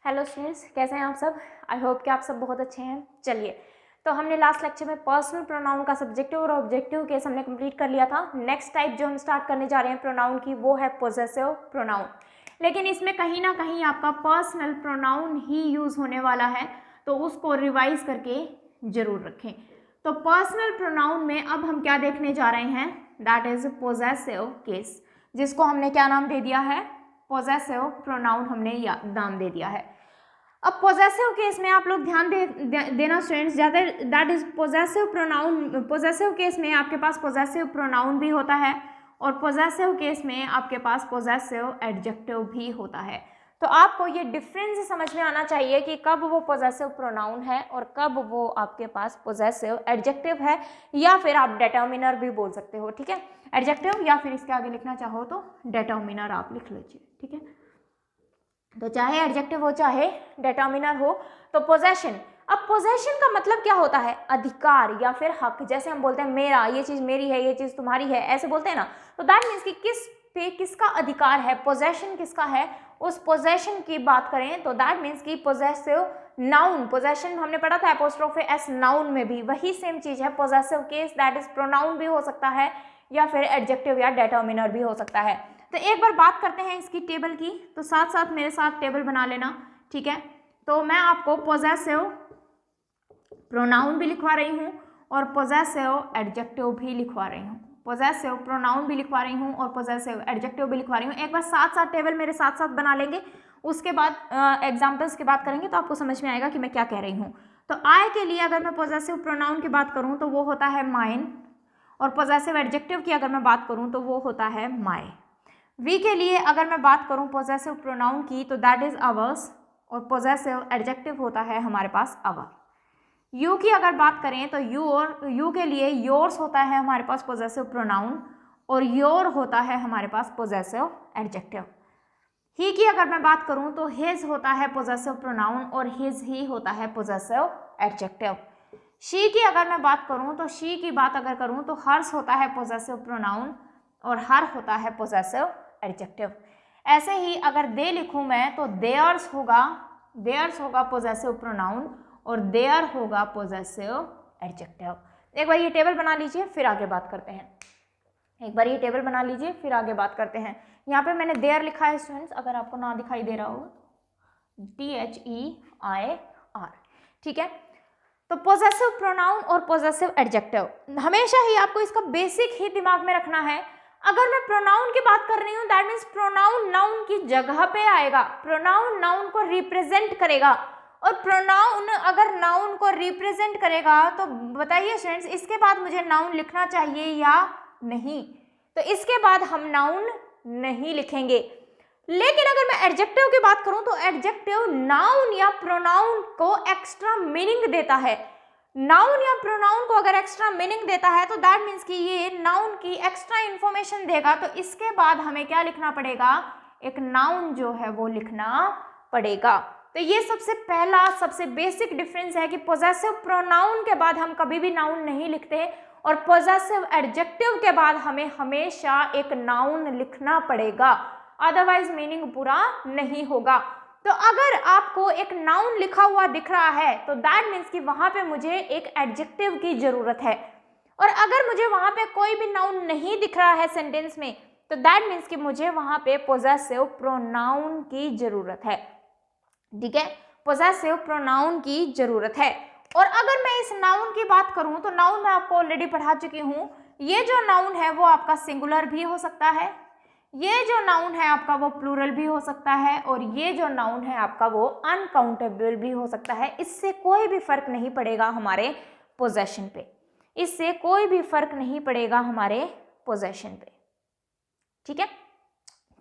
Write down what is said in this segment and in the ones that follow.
Hello students, कैसे हैं आप सब। आई होप कि आप सब बहुत अच्छे हैं। चलिए, तो हमने लास्ट लेक्चर में पर्सनल प्रोनाउन का सब्जेक्टिव और ऑब्जेक्टिव केस हमने कंप्लीट कर लिया था। नेक्स्ट टाइप जो हम स्टार्ट करने जा रहे हैं प्रोनाउन की, वो है पोजेसिव प्रोनाउन। लेकिन इसमें कहीं ना कहीं आपका पर्सनल प्रोनाउन ही यूज़ होने वाला है, तो उसको रिवाइज करके ज़रूर रखें। तो पर्सनल प्रोनाउन में अब हम क्या देखने जा रहे हैं, दैट इज पोजेसिव केस, जिसको हमने क्या नाम दे दिया है, पोजेसिव प्रोनाउन हमने नाम दे दिया है। अब पोजेसिव केस में आप लोग ध्यान देना स्टूडेंट्स, ज़्यादा that is possessive pronoun. Possessive case में आपके पास पोजेसिव प्रोनाउन भी होता है और पोजेसिव केस में आपके पास पोजेसिव एडजेक्टिव भी होता है। तो आपको ये डिफरेंस समझ में आना चाहिए कि कब वो पोजेसिव प्रोनाउन है और कब वो आपके पास पोजेसिव एडजेक्टिव है, या फिर आप डिटर्मिनर भी बोल सकते हो। ठीक है, एडजेक्टिव या फिर इसके आगे लिखना चाहो तो डिटर्मिनर आप लिख लीजिए। ठीक है, तो चाहे एडजेक्टिव हो चाहे डिटर्मिनर हो। तो पोजेशन, अब पोजेशन का मतलब क्या होता है, अधिकार या फिर हक। जैसे हम बोलते हैं मेरा, ये चीज मेरी है, ये चीज तुम्हारी है, ऐसे बोलते हैं ना। तो दैट मीन्स कि किस पे किसका अधिकार है, पोजेशन किसका है, उस पोजेशन की बात करें तो दैट मीन्स कि पोजेसिव नाउन। पोजेशन हमने पढ़ा था एपोस्ट्रोफे एस नाउन में भी वही सेम चीज है। Possessive case that is pronoun भी हो सकता है या फिर एडजेक्टिव या डिटर्मिनर भी हो सकता है। तो एक बार बात करते हैं इसकी टेबल की, तो साथ साथ मेरे साथ टेबल बना लेना। ठीक है, तो मैं आपको पोजेसिव प्रोनाउन भी लिखवा रही हूँ और पोजेसिव एडजेक्टिव भी लिखवा रही हूँ। पोजेसिव प्रोनाउन भी लिखवा रही हूँ और पोजेसिव एडजेक्टिव भी लिखवा रही हूँ। एक बार साथ साथ टेबल मेरे साथ साथ बना लेंगे, उसके बाद एग्जाम्पल्स की बात करेंगे तो आपको समझ में आएगा कि मैं क्या कह रही हूँ। तो आई के लिए अगर मैं पोजेसिव प्रोनाउन की बात करूँ तो वो होता है माइन, और पोजेसिव एडजेक्टिव की अगर मैं बात करूँ तो वो होता है माई। वी के लिए अगर मैं बात करूं पोजेसिव प्रोनाउन की तो दैट इज अवर्स, और पोजेसिव एडजेक्टिव होता है हमारे पास अवर। यू की अगर बात करें तो यू के लिए योर्स होता है हमारे पास पोजेसिव प्रोनाउन, और योर होता है हमारे पास पोजेसिव एडजेक्टिव। ही की अगर मैं बात करूं तो हिज होता है पोजेसिव प्रोनाउन और हिज ही होता है पोजेसिव एडजेक्टिव। शी की अगर मैं बात करूं तो शी की बात अगर करूं तो हर्स होता है पोजेसिव प्रोनाउन और हर होता है पोजेसिव एडजेक्टिव। ऐसे ही अगर दे लिखूं मैं तो देयर्स होगा पोजेसिव प्रोनाउन और देयर होगा पोजेसिव एडजेक्टिव। एक बार ये टेबल बना लीजिए फिर आगे बात करते हैं। यहाँ पे मैंने देयर लिखा है स्टूडेंट्स, अगर आपको ना दिखाई दे रहा हो, DHEIR। ठीक है, तो पोजेसिव प्रोनाउन और पोजेसिव एडजेक्टिव हमेशा ही आपको इसका बेसिक ही दिमाग में रखना है। अगर मैं प्रोनाउन की बात कर रही हूं दैट मीन्स प्रोनाउन नाउन की जगह पे आएगा, प्रोनाउन नाउन को रिप्रेजेंट करेगा, और प्रोनाउन अगर नाउन को रिप्रेजेंट करेगा तो बताइए स्टूडेंट्स, इसके बाद मुझे नाउन लिखना चाहिए या नहीं। तो इसके बाद हम नाउन नहीं लिखेंगे। लेकिन अगर मैं एडजेक्टिव की बात करूं तो एडजेक्टिव नाउन या प्रोनाउन को एक्स्ट्रा मीनिंग देता है। नाउन या प्रोनाउन को अगर एक्स्ट्रा मीनिंग देता है तो दैट मीन्स कि ये नाउन की एक्स्ट्रा इंफॉर्मेशन देगा, तो इसके बाद हमें क्या लिखना पड़ेगा, एक नाउन जो है वो लिखना पड़ेगा। तो ये सबसे पहला सबसे बेसिक डिफरेंस है कि पोजेसिव प्रोनाउन के बाद हम कभी भी नाउन नहीं लिखते और पोजेसिव एडजेक्टिव के बाद हमें हमेशा एक नाउन लिखना पड़ेगा, अदरवाइज मीनिंग पूरा नहीं होगा। तो अगर आपको एक नाउन लिखा हुआ दिख रहा है तो दैट मीन्स कि वहां पे मुझे एक एडजेक्टिव की जरूरत है, और अगर मुझे वहां पे कोई भी नाउन नहीं दिख रहा है सेंटेंस में तो दैट मीन्स कि मुझे वहां पे पोजेसिव प्रोनाउन की जरूरत है। ठीक है, पोजेसिव प्रोनाउन की जरूरत है। और अगर मैं इस नाउन की बात करूं तो नाउन मैं आपको ऑलरेडी पढ़ा चुकी हूं। ये जो नाउन है वो आपका सिंगुलर भी हो सकता है, ये जो नाउन है आपका वो प्लूरल भी हो सकता है, और ये जो नाउन है आपका वो अनकाउंटेबल भी हो सकता है। इससे कोई भी फर्क नहीं पड़ेगा हमारे पोजेशन पे, इससे कोई भी फर्क नहीं पड़ेगा हमारे पोजेशन पे। ठीक है,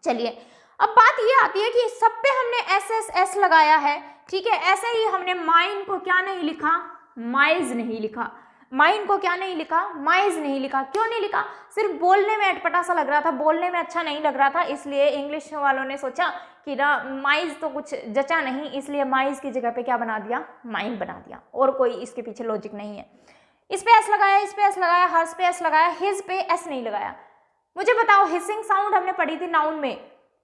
चलिए अब बात ये आती है कि सब पे हमने SSS लगाया है। ठीक है, ऐसे ही हमने माइन को क्या नहीं लिखा, माइज नहीं लिखा। माइन को क्या नहीं लिखा, माइज नहीं लिखा। क्यों नहीं लिखा, सिर्फ बोलने में अटपटा सा लग रहा था, बोलने में अच्छा नहीं लग रहा था, इसलिए इंग्लिश वालों ने सोचा कि ना माइज तो कुछ जचा नहीं, इसलिए माइज की जगह पे क्या बना दिया, माइन बना दिया, और कोई इसके पीछे लॉजिक नहीं है। इस पे एस लगाया, इस पे एस लगाया, हर्स पे एस लगाया, हिज पे एस नहीं लगाया। मुझे बताओ, हिसिंग साउंड हमने पढ़ी थी नाउन में,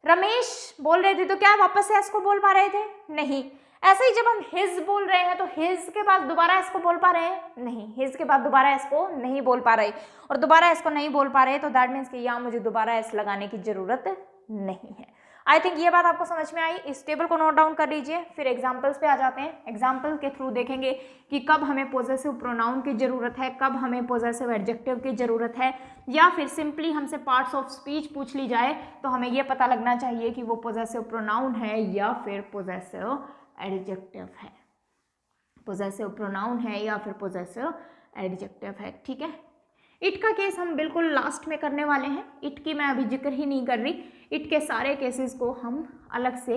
रमेश बोल रहे थे तो क्या वापस से एस को बोल पा रहे थे? नहीं। ऐसे ही जब हम हिज बोल रहे हैं तो हिज के बाद दोबारा एस को बोल पा रहे हैं? नहीं, हिज के बाद दोबारा एस को नहीं बोल पा रहे, और दोबारा एस को नहीं बोल पा रहे तो दैट मीन्स कि यहाँ मुझे दोबारा एस लगाने की जरूरत नहीं है। आई थिंक ये बात आपको समझ में आई। इस टेबल को नोट डाउन कर लीजिए, फिर एग्जाम्पल्स पे आ जाते हैं। एग्जाम्पल के थ्रू देखेंगे कि कब हमें पोजेसिव प्रोनाउन की जरूरत है, कब हमें पोजेसिव एडजेक्टिव की जरूरत है, या फिर सिंपली हमसे पार्ट्स ऑफ स्पीच पूछ ली जाए तो हमें ये पता लगना चाहिए कि वो पोजेसिव प्रोनाउन है या फिर पोजेसिव एडजेक्टिव है। पोजेसिव प्रोनाउन है या फिर पोजेसिव एडजेक्टिव है, ठीक है। इट का केस हम बिल्कुल लास्ट में करने वाले हैं, इट की मैं अभी जिक्र ही नहीं कर रही। इट के सारे केसेस को हम अलग से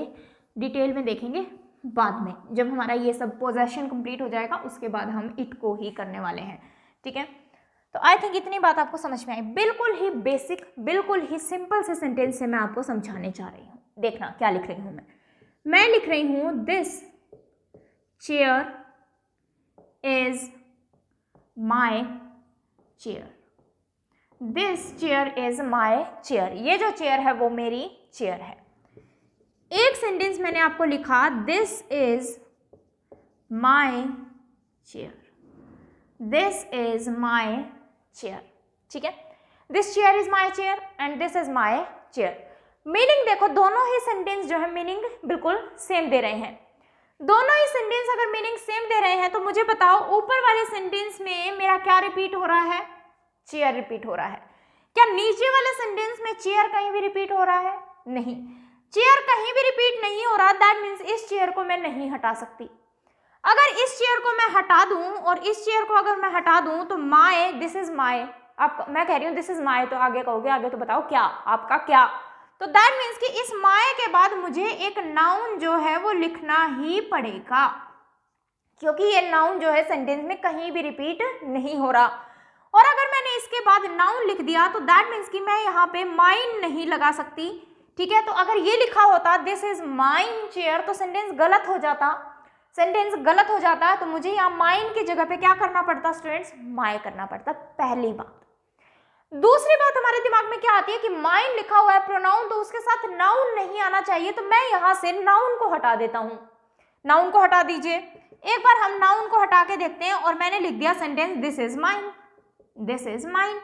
डिटेल में देखेंगे बाद में, जब हमारा ये सब पोजेशन कंप्लीट हो जाएगा उसके बाद हम इट को ही करने वाले हैं, ठीक है। तो आई थिंक इतनी बात आपको समझ में आई। बिल्कुल ही बेसिक, बिल्कुल ही सिंपल से सेंटेंस से मैं आपको समझाने चाह रही हूँ। देखना क्या लिख रही हूँ मैं लिख रही हूँ this chair is my chair. This chair is my chair, ये जो चेयर है वो मेरी चेयर है। एक सेंटेंस मैंने आपको लिखा this is my chair, this is my chair, ठीक है। This chair is my chair and this is my chair. Meaning देखो, दोनों ही सेंटेंस जो है मीनिंग बिल्कुल सेम दे रहे हैं। दोनों ही सेंटेंस अगर मीनिंग सेम दे रहे हैं तो मुझे बताओ ऊपर वाले सेंटेंस में मेरा क्या रिपीट हो रहा है? चेयर रिपीट हो रहा है। क्या नीचे वाले सेंटेंस में चेयर कहीं भी रिपीट हो रहा है? नहीं, चेयर कहीं भी रिपीट नहीं हो रहा। दैट मीन्स इस चेयर को मैं नहीं हटा सकती। अगर इस चेयर को मैं हटा दूं और इस चेयर को अगर मैं हटा दूं तो माय, दिस इज माय, आप मैं कह रही हूं दिस इज माय, तो आगे कहोगे आगे तो बताओ क्या, आपका क्या। तो दैट मीन्स कि इस माय के बाद मुझे एक नाउन जो है वो लिखना ही पड़ेगा, क्योंकि ये नाउन जो है सेंटेंस में कहीं भी रिपीट नहीं हो रहा। और अगर मैंने इसके बाद नाउन लिख दिया तो दैट मीन्स कि मैं यहाँ पे माइन नहीं लगा सकती, ठीक है। तो अगर ये लिखा होता दिस इज माइन चेयर तो सेंटेंस गलत हो जाता, सेंटेंस गलत हो जाता। तो मुझे यहाँ माइन की जगह पे क्या करना पड़ता स्टूडेंट्स? माय करना पड़ता, पहली बात। दूसरी बात हमारे दिमाग में क्या आती है कि माइन लिखा हुआ है प्रोनाउन, तो उसके साथ नाउन नहीं आना चाहिए, तो मैं यहाँ से नाउन को हटा देता हूँ। नाउन को हटा दीजिए। एक बार हम नाउन को हटा के देखते हैं और मैंने लिख दिया sentence this is mine, this is mine.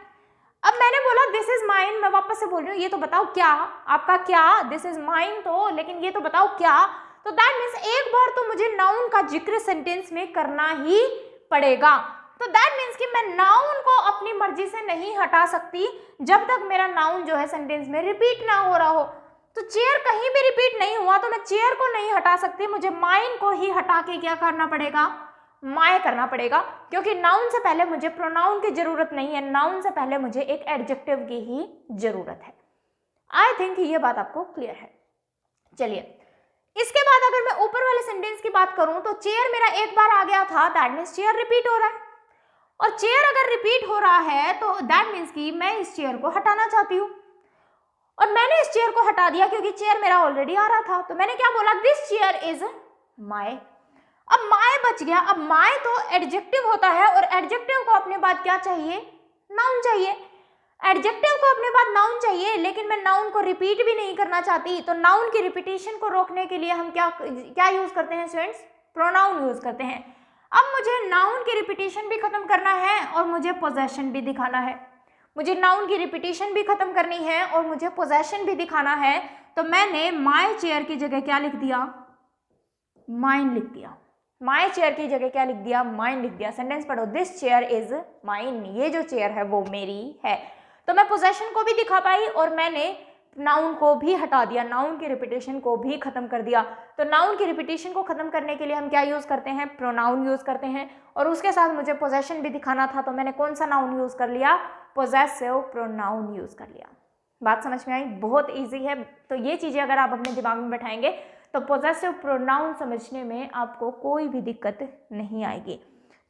अब मैंने बोला दिस इज माइन, मैं वापस से बोल रही हूँ ये तो बताओ क्या, आपका क्या, दिस इज माइन तो, लेकिन ये तो बताओ क्या। तो दैट मीन्स एक बार तो मुझे नाउन का जिक्र सेंटेंस में करना ही पड़ेगा। तो दैट मीन्स कि मैं नाउन को अपनी मर्जी से नहीं हटा सकती जब तक मेरा नाउन जो है सेंटेंस में रिपीट ना हो रहा हो। तो चेयर कहीं भी रिपीट नहीं हुआ तो मैं चेयर को नहीं हटा सकती, मुझे माइन को ही हटा के क्या करना पड़ेगा? माय करना पड़ेगा, क्योंकि नाउन से पहले मुझे प्रोनाउन की जरूरत नहीं है, नाउन से पहले मुझे एक एडजेक्टिव की ही जरूरत है। आई थिंक ये बात आपको क्लियर है। चलिए, इसके बाद अगर मैं ऊपर वाले सेंटेंस की बात करूं तो चेयर मेरा एक बार आ गया था, दैट मीन्स चेयर रिपीट हो रहा है। और चेयर अगर रिपीट हो रहा है तो दैट मीन्स कि मैं इस चेयर को हटाना चाहती हूँ, और मैंने इस चेयर को हटा दिया क्योंकि चेयर मेरा ऑलरेडी आ रहा था। तो मैंने क्या बोला? This chair is my. अब माय बच गया। अब माय तो एडजेक्टिव होता है और एडजेक्टिव को अपने बाद क्या चाहिए? नाउन चाहिए। एडजेक्टिव को अपने बाद नाउन चाहिए, लेकिन मैं नाउन को रिपीट भी नहीं करना चाहती। तो नाउन की रिपीटेशन को रोकने के लिए हम क्या यूज करते हैं स्टूडेंट्स? प्रोनाउन यूज करते हैं। अब मुझे नाउन की रिपीटेशन भी खत्म करना है और मुझे पोजेशन भी दिखाना है। मुझे नाउन की रिपीटेशन भी खत्म करनी है और मुझे पोजेशन भी दिखाना है। तो मैंने माय चेयर की जगह क्या लिख दिया? माइन लिख दिया। माय चेयर की जगह क्या लिख दिया? माइन लिख दिया। सेंटेंस पढ़ो, दिस चेयर इज माइन, ये जो चेयर है वो मेरी है। तो मैं पोजेशन को भी दिखा पाई और मैंने नाउन को भी हटा दिया, नाउन की रिपीटेशन को भी खत्म कर दिया। तो नाउन की रिपीटेशन को खत्म करने के लिए हम क्या यूज करते हैं? प्रोनाउन यूज करते हैं। और उसके साथ मुझे पोजेशन भी दिखाना था, तो मैंने कौन सा नाउन यूज कर लिया? पोजेसिव प्रोनाउन यूज कर लिया। बात समझ में आई? बहुत ईजी है। तो ये चीजें अगर आप अपने दिमाग में बैठाएंगे तो पोजेसिव प्रोनाउन समझने में आपको कोई भी दिक्कत नहीं आएगी।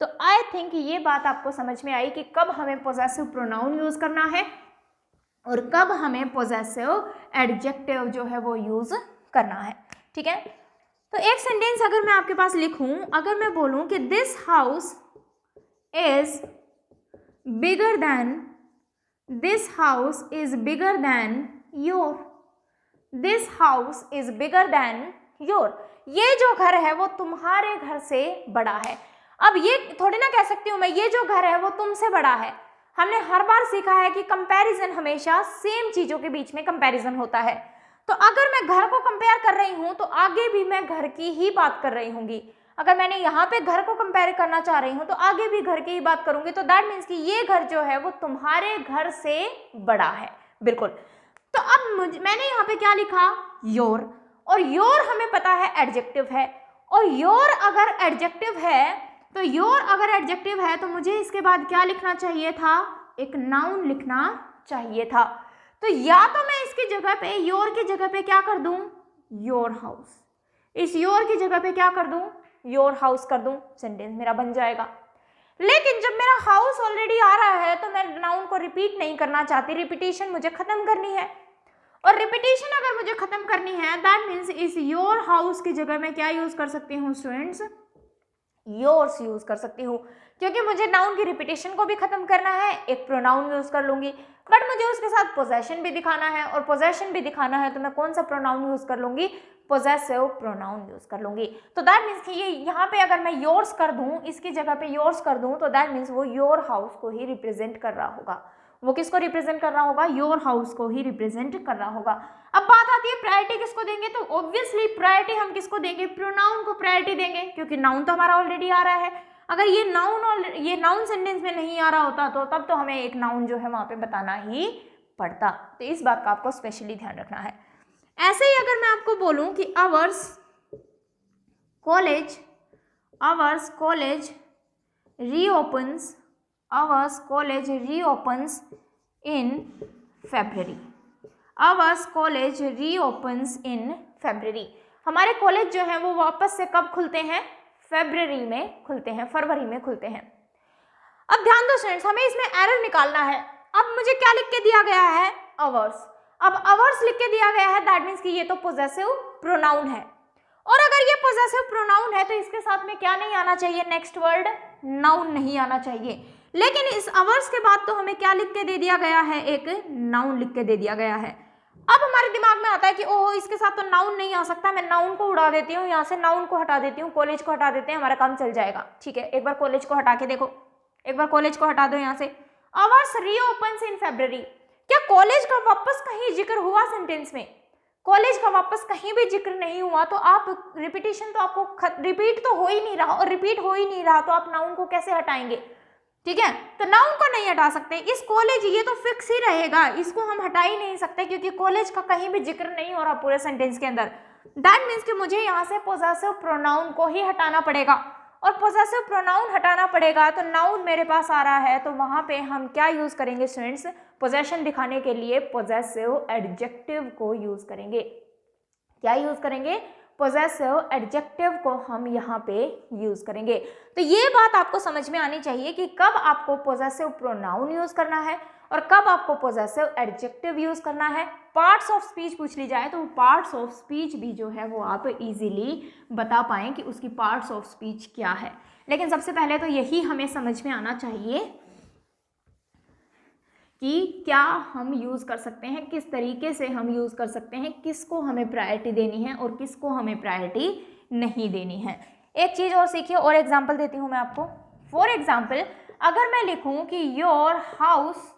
तो आई थिंक ये बात आपको समझ में आई कि कब हमें पोजेसिव प्रोनाउन यूज करना है और कब हमें पोजेसिव एडजेक्टिव जो है वो यूज करना है, ठीक है। तो एक सेंटेंस अगर मैं आपके पास लिखूं, अगर मैं बोलूं कि this house is bigger than, this house is bigger than your, this house is bigger than your, ये जो घर है वो तुम्हारे घर से बड़ा है। अब ये थोड़ी ना कह सकती हूँ मैं ये जो घर है वो तुमसे बड़ा है। हमने हर बार सीखा है कि कंपैरिजन हमेशा सेम चीजों के बीच में कंपैरिजन होता है। तो अगर मैं घर को कंपेयर कर रही हूँ तो आगे भी मैं घर की ही बात कर रही होंगी। अगर मैंने यहाँ पे घर को कंपेयर करना चाह रही हूँ तो आगे भी घर की ही बात करूंगी। तो दैट मीन्स कि ये घर जो है वो तुम्हारे घर से बड़ा है। बिल्कुल। तो अब मैंने यहाँ पे क्या लिखा, योर, और योर हमें पता है एडजेक्टिव है, और योर अगर एडजेक्टिव है तो योर अगर एडजेक्टिव है तो मुझे इसके बाद क्या लिखना चाहिए था, एक नाउन लिखना चाहिए था। तो या तो मैं इसकी जगह पे योर की जगह पे क्या कर दूं, योर हाउस, इस योर की जगह पे क्या कर दूं, योर हाउस कर दूं, सेंटेंस मेरा बन जाएगा। लेकिन जब मेरा हाउस ऑलरेडी आ रहा है तो मैं नाउन को रिपीट नहीं करना चाहती, रिपीटेशन मुझे खत्म करनी है। और रिपीटेशन अगर मुझे खत्म करनी है दैट मीन्स इस योर हाउस की जगह मैं क्या यूज कर सकती हूँ स्टूडेंट्स, योर्स यूज कर सकती हूँ। क्योंकि मुझे नाउन की रिपीटेशन को भी खत्म करना है, एक प्रोनाउन यूज कर लूंगी, बट मुझे उसके साथ पोजेशन भी दिखाना है, और पोजेशन भी दिखाना है तो मैं कौन सा प्रोनाउन यूज कर लूंगी, पोजेसिव प्रोनाउन यूज कर लूंगी। तो दैट मीन्स कि ये यहाँ पे अगर मैं योर्स कर दूं, इसकी जगह पे योर्स कर दूं, तो दैट मीन्स वो योर हाउस को ही रिप्रेजेंट कर रहा होगा। वो किसको रिप्रेजेंट कर रहा होगा, योर हाउस को ही रिप्रेजेंट कर रहा होगा। अब बात आती है प्रायोरिटी किसको देंगे, तो ऑब्वियसली प्रायोरिटी हम किसको देंगे, प्रोनाउन को प्रायोरिटी देंगे, क्योंकि नाउन तो हमारा ऑलरेडी आ रहा है। अगर ये नाउन सेंटेंस में नहीं आ रहा होता तो तब तो हमें एक नाउन जो है वहां पे बताना ही पड़ता। तो इस बात का आपको स्पेशली ध्यान रखना है। ऐसे ही अगर मैं आपको बोलूं कि आवर्स कॉलेज रीओपन्स, आवर्स कॉलेज रीओपन्स इन फेब्रुअरी, आवर्स कॉलेज रीओपन्स इन फेब्रुअरी। हमारे कॉलेज जो है वो वापस से कब खुलते हैं, फेब्रुअरी में खुलते हैं, फरवरी में खुलते हैं। अब ध्यान दो स्टूडेंट्स, हमें इसमें एरर निकालना है। अब मुझे क्या लिख के दिया गया है, आवर्स। अब आवर्स लिख के दिया गया है दैट मीन्स कि ये तो पोजेसिव प्रोनाउन है, और अगर ये पोजेसिव प्रोनाउन है तो इसके साथ में क्या नहीं आना चाहिए, नेक्स्ट वर्ड नाउन नहीं आना चाहिए। लेकिन इस आवर्स के बाद तो हमें क्या लिख के दे दिया गया है, एक नाउन लिख के दे दिया गया है। अब हमारे दिमाग में आता है कि ओह इसके साथ तो नाउन नहीं आ सकता, मैं नाउन को उड़ा देती हूँ, यहाँ से नाउन को हटा देती हूँ, कॉलेज को हटा देते हैं, हमारा काम चल जाएगा। ठीक है, एक बार कॉलेज को हटा के देखो, एक बार कॉलेज को हटा दो यहाँ से। आवर्स रीओपन्स इन फेब्रुअरी, क्या कॉलेज का वापस कहीं जिक्र हुआ सेंटेंस में, कॉलेज का वापस कहीं भी जिक्र नहीं हुआ, तो आप रिपीटेशन तो आपको रिपीट तो हो ही नहीं रहा, और रिपीट हो ही नहीं रहा तो आप नाउन को कैसे हटाएंगे। ठीक है, तो नाउन को नहीं हटा सकते। इस कॉलेज ये तो फिक्स ही रहेगा, इसको हम हटा ही नहीं सकते क्योंकि कॉलेज का कहीं भी जिक्र नहीं हो रहा पूरे सेंटेंस के अंदर। दैट मीन्स कि मुझे यहाँ से पोजेसिव प्रोनाउन को ही हटाना पड़ेगा, और पोजेसिव प्रोनाउन हटाना पड़ेगा तो नाउन मेरे पास आ रहा है, तो वहाँ पे हम क्या यूज करेंगे स्टूडेंट्स, पोजेशन दिखाने के लिए पोजेसिव एडजेक्टिव को यूज करेंगे। क्या यूज करेंगे, पोजेसिव एडजेक्टिव को हम यहाँ पे यूज करेंगे। तो ये बात आपको समझ में आनी चाहिए कि कब आपको पोजेसिव प्रोनाउन यूज करना है और कब आपको पोजेसिव एडजेक्टिव यूज करना है। पार्ट्स ऑफ स्पीच पूछ ली जाए तो पार्ट्स ऑफ स्पीच भी जो है वो आप इजीली बता पाएं कि उसकी पार्ट्स ऑफ स्पीच क्या है। लेकिन सबसे पहले तो यही हमें समझ में आना चाहिए कि क्या हम यूज़ कर सकते हैं, किस तरीके से हम यूज़ कर सकते हैं, किसको हमें प्रायोरिटी देनी है और किसको हमें प्रायोरिटी नहीं देनी है। एक चीज़ और सीखिए, और एग्जांपल देती हूँ मैं आपको। फॉर एग्जांपल अगर मैं लिखूँ कि your house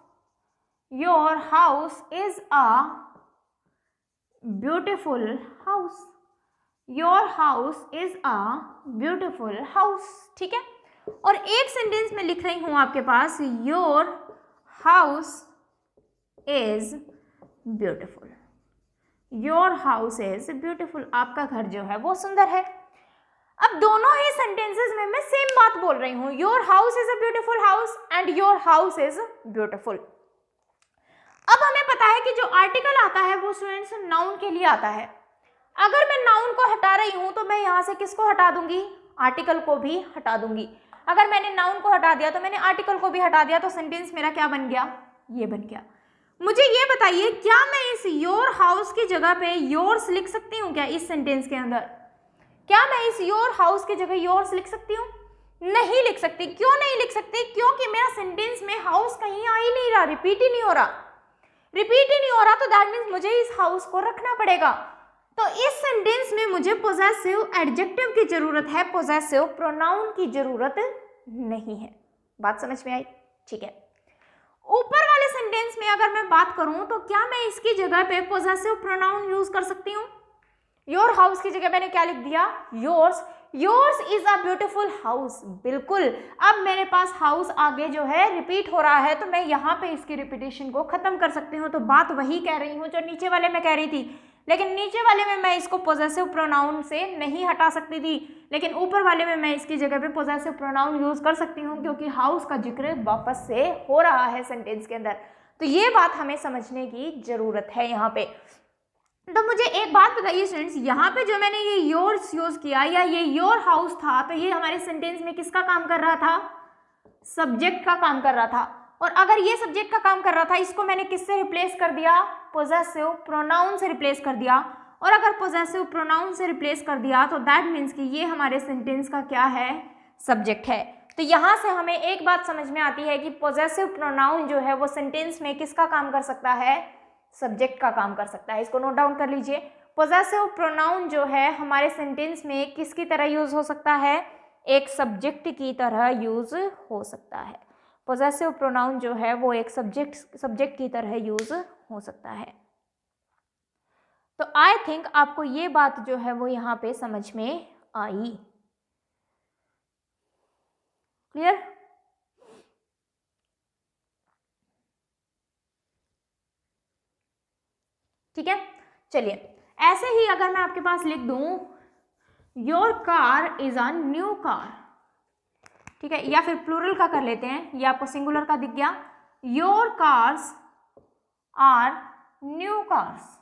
is a beautiful house, your house is a beautiful house, ठीक है। और एक सेंटेंस में लिख रही हूँ आपके पास, your house is beautiful, your house is beautiful, आपका घर जो है वो सुंदर है। अब दोनों ही सेंटेंसेस में मैं सेम बात बोल रही हूं, your house is a beautiful house and your house is beautiful. अब हमें पता है कि जो आर्टिकल आता है वो स्टूडेंट्स नाउन के लिए आता है। अगर मैं नाउन को हटा रही हूं तो मैं यहां से किसको हटा दूंगी, आर्टिकल को भी हटा दूंगी। अगर मैंने नाउन को हटा दिया तो मैंने आर्टिकल को भी हटा दिया, तो सेंटेंस मेरा क्या बन गया, ये बन गया। मुझे ये बताइए, क्या मैं इस योर हाउस की जगह पे योर्स लिख सकती हूँ क्या इस सेंटेंस के अंदर? क्या मैं इस योर हाउस की जगह योर्स लिख सकती हूँ? नहीं लिख सकती। क्यों नहीं लिख सकती? क्योंकि मेरा सेंटेंस में हाउस कहीं आ ही नहीं रहा, रिपीट ही नहीं हो रहा। रिपीट ही नहीं हो रहा तो दैट मीन्स मुझे इस हाउस को रखना पड़ेगा। तो इस सेंटेंस में मुझे पोजेसिव एडजेक्टिव की जरूरत है, पोजेसिव प्रोनाउन की जरूरत नहीं है। बात समझ में आई? ठीक है। ऊपर वाले सेंटेंस में अगर मैं बात करूं तो क्या मैं इसकी जगह पे पोजेसिव प्रोनाउन यूज कर सकती हूँ? योर हाउस की जगह मैंने क्या लिख दिया? Yours. Yours is a beautiful house. बिल्कुल। अब मेरे पास हाउस आगे जो है रिपीट हो रहा है तो मैं यहाँ पे इसकी रिपीटेशन को खत्म कर सकती हूँ। तो बात वही कह रही हूँ जो नीचे वाले में कह रही थी, लेकिन नीचे वाले में मैं इसको पोजेसिव प्रोनाउन से नहीं हटा सकती थी, लेकिन ऊपर वाले में मैं इसकी जगह पे पोजेसिव प्रोनाउन यूज कर सकती हूँ क्योंकि हाउस का जिक्र वापस से हो रहा है सेंटेंस के अंदर। तो ये बात हमें समझने की जरूरत है यहाँ पे। तो मुझे एक बात बताइए स्टूडेंट्स, यहाँ पे जो मैंने ये योर्स यूज किया या ये योर हाउस था, तो ये हमारे सेंटेंस में किसका काम कर रहा था? सब्जेक्ट का काम कर रहा था। और अगर ये सब्जेक्ट का काम कर रहा था, इसको मैंने किससे रिप्लेस कर दिया? पोजेसिव प्रोनाउन से रिप्लेस कर दिया। और अगर पोजेसिव प्रोनाउन से रिप्लेस कर दिया तो दैट मीन्स कि ये हमारे सेंटेंस का क्या है? सब्जेक्ट है। तो यहाँ से हमें एक बात समझ में आती है कि पोजेसिव प्रोनाउन जो है वो सेंटेंस में किसका काम कर सकता है? सब्जेक्ट का काम कर सकता है। इसको नोट डाउन कर लीजिए। पोजेसिव प्रोनाउन जो है हमारे सेंटेंस में किसकी तरह यूज हो सकता है? एक सब्जेक्ट की तरह यूज हो सकता है। पोजेसिव प्रोनाउन जो है वो एक सब्जेक्ट की तरह यूज हो सकता है। तो आई थिंक आपको ये बात जो है वो यहाँ पे समझ में आई। क्लियर? ठीक है, चलिए। ऐसे ही अगर मैं आपके पास लिख दूं your car is a new car, ठीक है, या फिर प्लूरल का कर लेते हैं, ये आपको सिंगुलर का दिख गया। Your cars are new cars.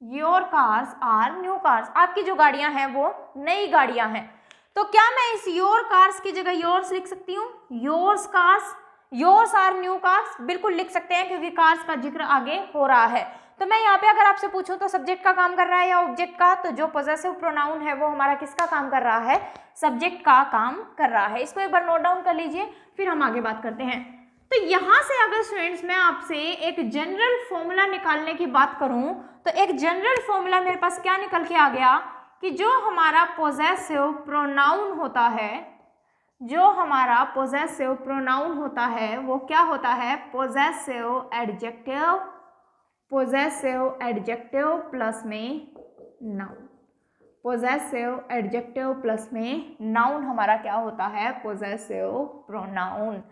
Your cars are new cars. आपकी जो गाड़ियां हैं वो नई गाड़ियां हैं। तो क्या मैं इस योर कार्स की जगह योर्स लिख सकती हूँ? Yours cars, yours are new cars, बिल्कुल लिख सकते हैं क्योंकि कार्स का जिक्र आगे हो रहा है। तो मैं यहाँ पे अगर आपसे पूछूं तो सब्जेक्ट का काम कर रहा है या ऑब्जेक्ट का? तो जो पोजेसिव प्रोनाउन है वो हमारा किसका काम कर रहा है? सब्जेक्ट का काम कर रहा है। इसको एक बार नोट डाउन कर लीजिए, फिर हम आगे बात करते हैं। तो यहाँ से अगर स्टूडेंट्स मैं आपसे एक जनरल फॉर्मूला निकालने की बात करूं तो एक जनरल फॉर्मूला मेरे पास क्या निकल के आ गया कि जो हमारा पोजेसिव प्रोनाउन होता है, जो हमारा पोजेसिव प्रोनाउन होता है वो क्या होता है? Possessive adjective, possessive adjective plus में नाउन। पोजेसिव एडजेक्टिव प्लस में नाउन हमारा क्या होता है? Possessive pronoun.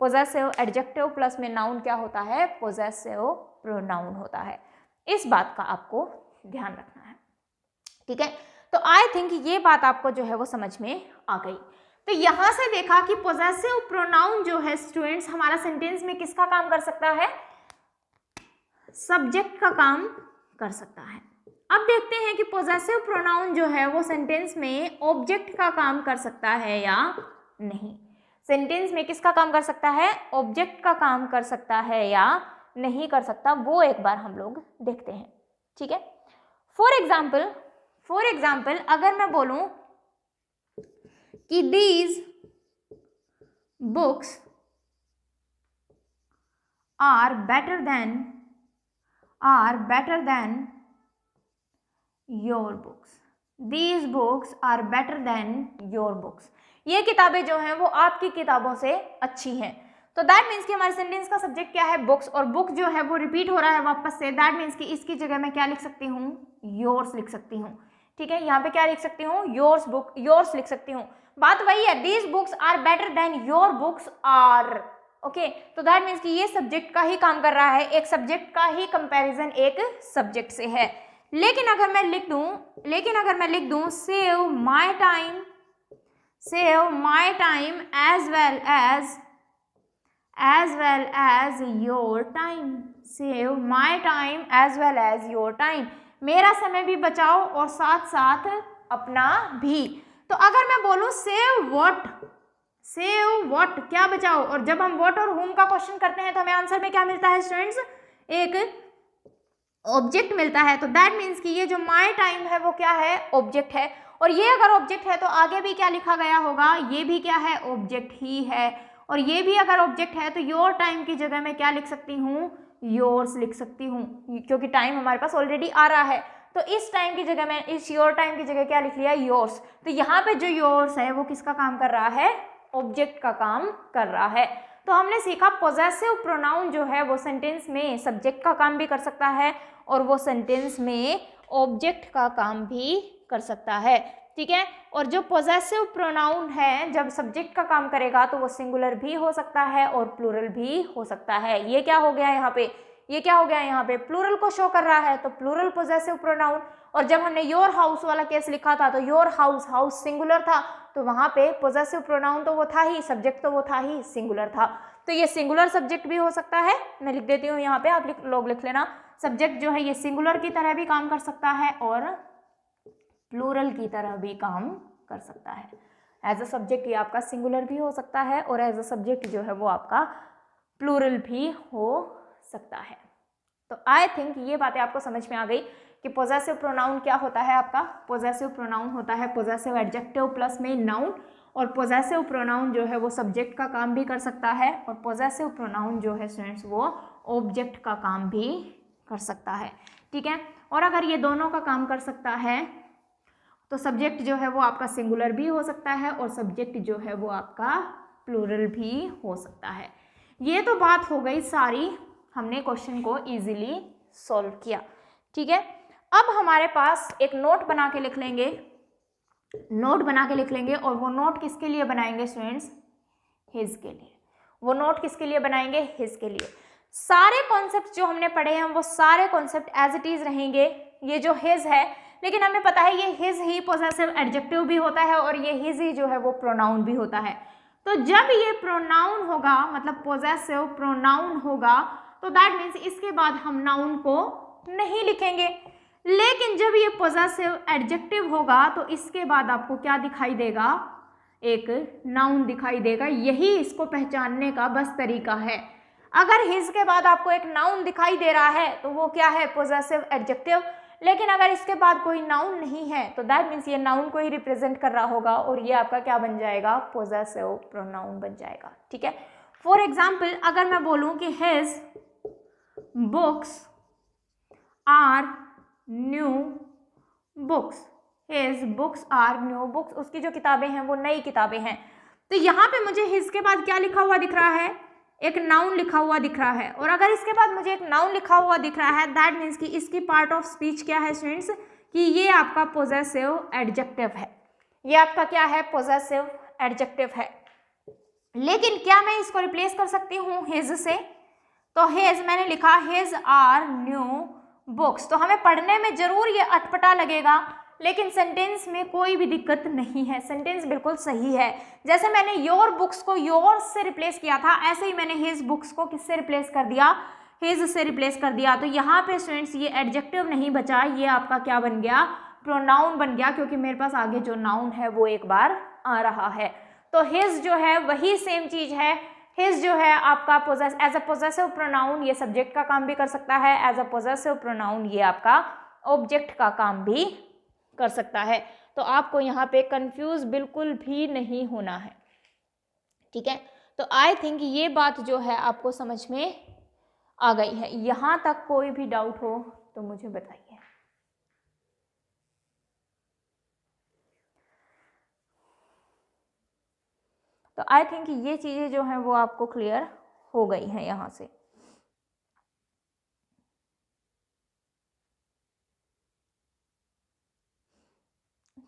Possessive adjective plus में नाउन क्या होता है? पोजेसिव प्रोनाउन होता है। इस बात का आपको ध्यान रखना है, ठीक है। तो आई थिंक ये बात आपको जो है वो समझ में आ गई। तो यहां से देखा कि पोजेसिव प्रोनाउन जो है स्टूडेंट्स हमारा सेंटेंस में किसका काम कर सकता है? सब्जेक्ट का काम कर सकता है। अब देखते हैं कि पोजेसिव प्रोनाउन जो है वो सेंटेंस में ऑब्जेक्ट का काम कर सकता है या नहीं। सेंटेंस में किसका काम कर सकता है? ऑब्जेक्ट का काम कर सकता है या नहीं कर सकता, वो एक बार हम लोग देखते हैं, ठीक है। फॉर एग्जाम्पल अगर मैं बोलूं कि these books are better than your books. These books are better than your books. ये किताबें जो हैं वो आपकी किताबों से अच्छी हैं। तो दैट मीन्स कि हमारे सेंटेंस का सब्जेक्ट क्या है? बुक्स, और बुक जो है वो रिपीट हो रहा है वापस से। दैट मीन्स कि इसकी जगह मैं क्या लिख सकती हूँ? योर्स लिख सकती हूँ, ठीक है। यहाँ पे क्या लिख सकती हूँ? योर्स बुक, योर्स लिख सकती हूँ। बात वही है, these books are better than your books are. Okay, तो दैट मीन्स कि ये सब्जेक्ट का ही काम कर रहा है, एक सब्जेक्ट का ही कंपैरिजन एक सब्जेक्ट से है। लेकिन अगर मैं लिख दूं save my time as well as your time. Save my time as well as your time. मेरा समय भी बचाओ और साथ साथ अपना भी। तो अगर मैं बोलूं सेव व्हाट, क्या बचाओ, और जब हम व्हाट और हुम का क्वेश्चन करते हैं तो हमें आंसर में क्या मिलता है स्टूडेंट्स? एक ऑब्जेक्ट मिलता है। तो दैट मीन्स कि ये जो माई टाइम है वो क्या है? ऑब्जेक्ट है। और ये अगर ऑब्जेक्ट है तो आगे भी क्या लिखा गया होगा? ये भी क्या है? ऑब्जेक्ट ही है। और ये भी अगर ऑब्जेक्ट है तो योर टाइम की जगह मैं क्या लिख सकती हूँ? योर्स लिख सकती हूँ, क्योंकि टाइम हमारे पास ऑलरेडी आ रहा है। तो इस टाइम की जगह मैं इस योर टाइम की जगह क्या लिख लिया, योर्स। तो यहाँ पे जो योर्स है वो किसका काम कर रहा है, ऑब्जेक्ट का काम कर रहा है। तो हमने सीखा पोजेसिव प्रोनाउन जो है वो सेंटेंस में सब्जेक्ट का काम भी कर सकता है और वो सेंटेंस में ऑब्जेक्ट का काम भी कर सकता है, ठीक है। और जो पोजेसिव प्रोनाउन है जब सब्जेक्ट का काम करेगा तो वो सिंगुलर भी हो सकता है और प्लूरल भी हो सकता है। ये क्या हो गया यहाँ पे, ये क्या हो गया यहाँ पे, प्लूरल को शो कर रहा है, तो प्लूरल पोजेसिव प्रोनाउन। और जब हमने योर हाउस वाला केस लिखा था तो योर हाउस, हाउस सिंगुलर था, तो वहां पे पोजेसिव प्रोनाउन तो वो था ही, सब्जेक्ट तो वो था ही, सिंगुलर था। तो ये सिंगुलर सब्जेक्ट भी हो सकता है, मैं लिख देती हूँ यहाँ पे, आप लोग लिख लेना। सब्जेक्ट जो है ये सिंगुलर की तरह भी काम कर सकता है और प्लूरल की तरह भी काम कर सकता है। एज अ सब्जेक्ट ये आपका सिंगुलर भी हो सकता है और एज अ सब्जेक्ट जो है वो आपका प्लूरल भी हो सकता है। तो आई थिंक ये बातें आपको समझ में आ गई कि पोजेसिव प्रोनाउन क्या होता है। आपका पोजेसिव प्रोनाउन होता है पोजेसिव एडजेक्टिव प्लस में नाउन, और पोजेसिव प्रोनाउन जो है वो सब्जेक्ट का काम भी कर सकता है और पोजेसिव प्रोनाउन जो है स्टूडेंट्स वो ऑब्जेक्ट का काम भी कर सकता है, ठीक है। और अगर ये दोनों का काम कर सकता है तो सब्जेक्ट जो है वो आपका सिंगुलर भी हो सकता है और सब्जेक्ट जो है वो आपका प्लूरल भी हो सकता है। ये तो बात हो गई सारी, हमने क्वेश्चन को इजीली सॉल्व किया, ठीक है। अब हमारे पास एक नोट बना के लिख लेंगे, नोट बना के लिख लेंगे और वो नोट किसके लिए बनाएंगे स्टूडेंट्स, हिज के लिए। वो नोट किसके लिए बनाएंगे, हिज के लिए। सारे कॉन्सेप्ट जो हमने पढ़े हैं वो सारे कॉन्सेप्ट एज इट इज रहेंगे। ये जो हिज है, लेकिन हमें पता है ये हिज ही पोजेसिव एडजेक्टिव भी होता है और ये हिज ही जो है वो प्रोनाउन भी होता है। तो जब ये प्रोनाउन होगा, मतलब पोजेसिव प्रोनाउन होगा, तो दैट मीन्स इसके बाद हम नाउन को नहीं लिखेंगे। लेकिन जब ये पोजेसिव एडजेक्टिव होगा तो इसके बाद आपको क्या दिखाई देगा, एक नाउन दिखाई देगा। यही इसको पहचानने का बस तरीका है। अगर हिज के बाद आपको एक नाउन दिखाई दे रहा है तो वो क्या है, पोजेसिव एडजेक्टिव। लेकिन अगर इसके बाद कोई नाउन नहीं है तो दैट मीन्स ये नाउन को ही रिप्रेजेंट कर रहा होगा और ये आपका क्या बन जाएगा, पोजेसिव प्रोनाउन बन जाएगा, ठीक है। फॉर एग्जाम्पल अगर मैं बोलूं कि his books are new books, his books are new books, उसकी जो किताबें हैं वो नई किताबें हैं। तो यहाँ पे मुझे हिज के बाद क्या लिखा हुआ दिख रहा है, एक नाउन लिखा हुआ दिख रहा है। और अगर इसके बाद मुझे एक नाउन लिखा हुआ दिख रहा है दैट मीन्स कि इसकी पार्ट ऑफ स्पीच क्या है स्टूडेंट्स, कि ये आपका पोजेसिव एडजेक्टिव है। ये आपका क्या है, पोजेसिव एडजेक्टिव है। लेकिन क्या मैं इसको रिप्लेस कर सकती हूँ हिज से, तो हिज मैंने लिखा हिज आर न्यू बुक्स, तो हमें पढ़ने में जरूर ये अटपटा लगेगा लेकिन सेंटेंस में कोई भी दिक्कत नहीं है, सेंटेंस बिल्कुल सही है। जैसे मैंने योर बुक्स को योर से रिप्लेस किया था, ऐसे ही मैंने हिज बुक्स को किससे रिप्लेस कर दिया, हिज से रिप्लेस कर दिया। तो यहाँ पे स्टूडेंट्स ये एडजेक्टिव नहीं बचा, ये आपका क्या बन गया, प्रोनाउन बन गया, क्योंकि मेरे पास आगे जो नाउन है वो एक बार आ रहा है। तो हिज जो है वही सेम चीज है। हिज जो है आपका एज अ पोजेसिव प्रोनाउन ये सब्जेक्ट का काम भी कर सकता है, एज अ पोजेसिव प्रोनाउन ये आपका ऑब्जेक्ट का काम भी कर सकता है। तो आपको यहाँ पे कंफ्यूज बिल्कुल भी नहीं होना है, ठीक है। तो आई थिंक ये बात जो है आपको समझ में आ गई है। यहाँ तक कोई भी डाउट हो तो मुझे बताइए। तो आई थिंक ये चीज़ें जो हैं वो आपको क्लियर हो गई हैं यहाँ से।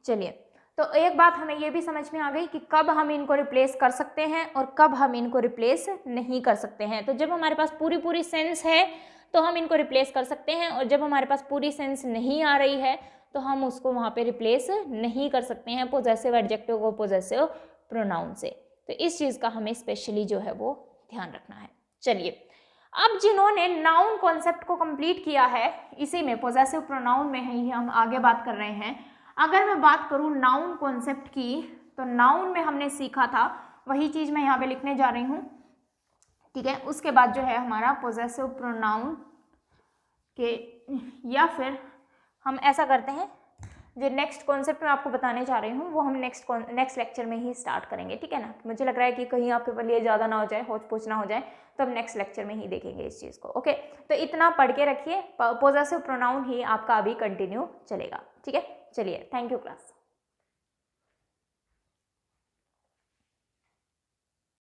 चलिए, तो एक बात हमें ये भी समझ में आ गई कि कब हम इनको रिप्लेस कर सकते हैं और कब हम इनको रिप्लेस नहीं कर सकते हैं। तो जब हमारे पास पूरी सेंस है तो हम इनको रिप्लेस कर सकते हैं, और जब हमारे पास पूरी सेंस नहीं आ रही है तो हम उसको वहाँ पे रिप्लेस नहीं कर सकते हैं पोजेसिव एडजेक्टिव को पोजेसिव प्रोनाउन से। तो इस चीज़ का हमें स्पेशली जो है वो ध्यान रखना है। चलिए, अब जिन्होंने नाउन कॉन्सेप्ट को कंप्लीट किया है, इसी में पोजेसिव प्रोनाउन में ही हम आगे बात कर रहे हैं। अगर मैं बात करूँ नाउन कॉन्सेप्ट की, तो नाउन में हमने सीखा था वही चीज़ मैं यहाँ पे लिखने जा रही हूँ, ठीक है। उसके बाद जो है हमारा पोजेसिव प्रोनाउन के, या फिर हम ऐसा करते हैं, जो नेक्स्ट कॉन्सेप्ट मैं आपको बताने जा रही हूँ वो हम नेक्स्ट लेक्चर में ही स्टार्ट करेंगे, ठीक है ना। मुझे लग रहा है कि कहीं आपके लिए ज़्यादा ना हो जाए, होच पोच ना हो जाए, तो हम नेक्स्ट लेक्चर में ही देखेंगे इस चीज़ को। ओके, तो इतना पढ़ के रखिए, पॉजेसिव प्रोनाउन ही आपका अभी कंटिन्यू चलेगा, ठीक है। चलिए, थैंक यू क्लास।